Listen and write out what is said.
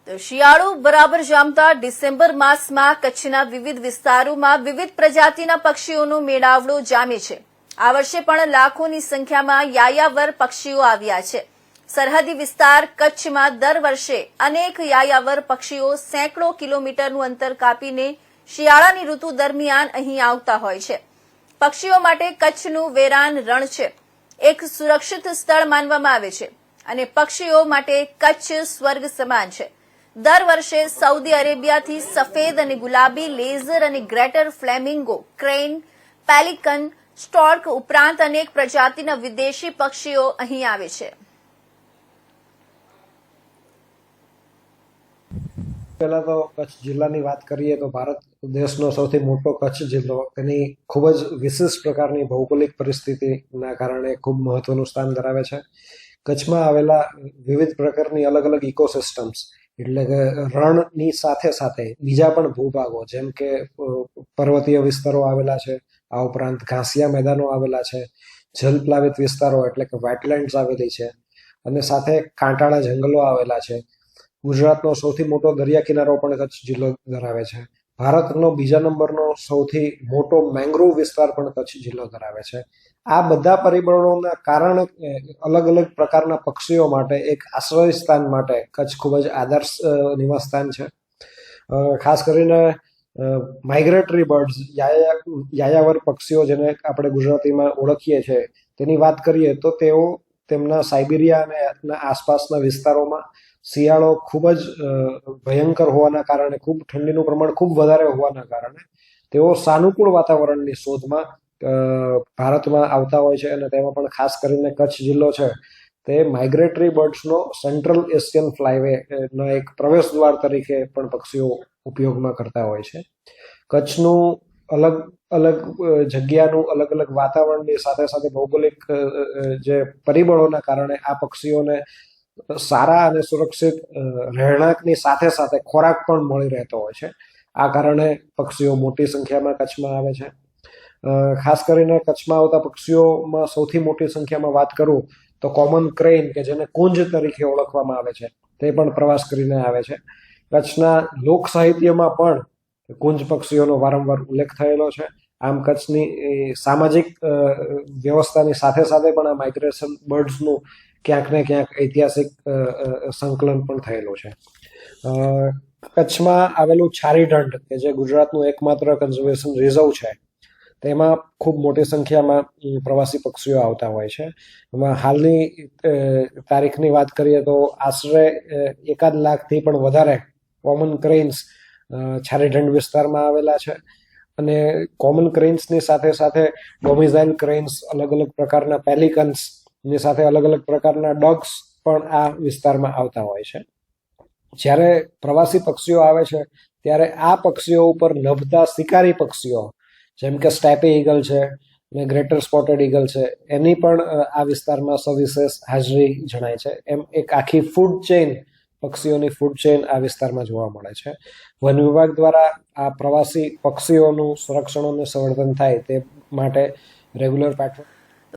તો શિયાળુ બરાબર જામતા ડિસેમ્બર માસમાં કચ્છના વિવિધ વિસ્તારોમાં વિવિધ પ્રજાતિના પક્ષીઓનો મેળાવડો જામે છે। આ વર્ષે પણ લાખોની સંખ્યામાં યાયાવર પક્ષીઓ આવ્યા છે। સરહદી વિસ્તાર કચ્છમાં દર વર્ષે અનેક યાયાવર પક્ષીઓ સેંકડો કિલોમીટરનું અંતર કાપીને શિયાળાની ઋતુ દરમિયાન અહીં આવતા હોય છે। પક્ષીઓ માટે કચ્છનું વેરાન રણ છે, એક સુરક્ષિત સ્થળ માનવામાં આવે છે અને પક્ષીઓ માટે કચ્છ સ્વર્ગ સમાન છે। દર વર્ષે સાઉદી અરેબિયાથી સફેદ અને ગુલાબી લેઝર અને greater flamingo, crane, pelican, stork ઉપરાંત અનેક પ્રજાતિના વિદેશી પક્ષીઓ અહીં આવે છે। પહેલા તો કચ્છ જિલ્લાની વાત કરીએ તો ભારત દેશનો સૌથી મોટો કચ્છ જિલ્લો તેની ખૂબ જ વિશિષ્ટ પ્રકારની ભૌગોલિક પરિસ્થિતિના કારણે ખૂબ મહત્વનું સ્થાન ધરાવે છે। કચ્છમાં આવેલા વિવિધ પ્રકારની અલગ અલગ ઇકોસિસ્ટમ્સ એટલે કે રણની સાથે સાથે બીજા પણ ભૂભાગો જેમ કે પર્વતીય વિસ્તારો આવેલા છે, આ ઉપરાંત ઘાસિયા મેદાનો આવેલા છે, જલપ્લાવિત વિસ્તારો એટલે કે વેટલેન્ડ્સ આવેલી છે અને સાથે કાંટાળા જંગલો આવેલા છે। ગુજરાતનો સૌથી મોટો દરિયા કિનારો પણ કચ્છ જિલ્લો ધરાવે છે। ભારતનો બીજા નંબરનો સૌથી મોટો મેંગ્રોવ વિસ્તાર પણ કચ્છ જિલ્લો ધરાવે છે। આ બધા પરિબળોના કારણે અલગ અલગ પ્રકારના પક્ષીઓ માટે એક આશ્રય સ્થાન માટે કચ્છ ખૂબ જ આદર્શ નિવાસ સ્થાન છે। ખાસ કરીને માઇગ્રેટરી બર્ડ્સ યાયાવર પક્ષીઓ જેને આપણે ગુજરાતીમાં ઓળખીએ છીએ તેની વાત કરીએ તો તેઓ તેમના સાઇબિરિયા અને આસપાસના વિસ્તારોમાં શિયાળો ખૂબ જ ભયંકર હોવાના કારણે, ખૂબ ઠંડીનું પ્રમાણ ખૂબ વધારે હોવાના કારણે તેઓ સાનુકૂળ વાતાવરણની શોધમાં ભારતમાં આવતા હોય છે અને તેમાં પણ ખાસ કરીને કચ્છ જિલ્લો છે તે માઇગ્રેટરી બર્ડ્સનો સેન્ટ્રલ એશિયન ફ્લાયવે નો એક પ્રવેશ દ્વાર તરીકે પણ પક્ષીઓ ઉપયોગમાં કરતા હોય છે। કચ્છનું અલગ અલગ જગ્યાનું અલગ અલગ વાતાવરણની સાથે સાથે ભૌગોલિક જે પરિબળોના કારણે આ પક્ષીઓને સારા અને સુરક્ષિત રહેણાંકની સાથે સાથે ખોરાક પણ મળી રહેતો હોય છે। આ કારણે પક્ષીઓ મોટી સંખ્યામાં કચ્છમાં આવે છે। ખાસ કરીને કચ્છમાં આવતા પક્ષીઓમાં સૌથી મોટી સંખ્યામાં વાત કરું તો કોમન ક્રેન કે જેને કુંજ તરીકે ઓળખવામાં આવે છે તે પણ પ્રવાસ કરીને આવે છે। કચ્છના લોક સાહિત્યમાં પણ કુંજ પક્ષીઓનો વારંવાર ઉલ્લેખ થયેલો છે। આમ કચ્છની સામાજિક વ્યવસ્થાની સાથે સાથે પણ આ માઇગ્રેશન બર્ડ્સનું ક્યાંક ને ક્યાંક ઐતિહાસિક સંકલન પણ થયેલું છે। કચ્છમાં આવેલું છારીઢંઢ કે જે ગુજરાતનું એકમાત્ર કન્ઝર્વેશન રિઝર્વ છે તેમાં ખૂબ મોટી સંખ્યામાં પ્રવાસી પક્ષીઓ આવતા હોય છે। એમાં હાલની તારીખની વાત કરીએ તો આશરે 1 લાખથી પણ વધારે કોમન ક્રેન્સ છારીઢંઢ વિસ્તારમાં આવેલા છે અને કોમન ક્રેન્સની સાથે સાથે ડોમિસાઇલ ક્રેન્સ, અલગ અલગ પ્રકારના પેલિકન્સ ની સાથે અલગ અલગ પ્રકારના ડોગ્સ પણ આ વિસ્તારમાં આવતા હોય છે। જ્યારે પ્રવાસી પક્ષીઓ આવે છે ત્યારે આ પક્ષીઓ ઉપર નભતા શિકારી પક્ષીઓ જેમ કે સ્ટેપી ઈગલ છે ને ગ્રેટર સ્પોટેડ ઈગલ છે એની પણ આ વિસ્તારમાં સવિશેષ હાજરી જણાય છે। એમ એક આખી ફૂડ ચેઇન, પક્ષીઓની ફૂડ ચેઇન આ વિસ્તારમાં જોવા મળે છે। વન વિભાગ દ્વારા આ પ્રવાસી પક્ષીઓનું સંરક્ષણ અને સંવર્ધન થાય તે માટે રેગ્યુલર પેટ્રોલ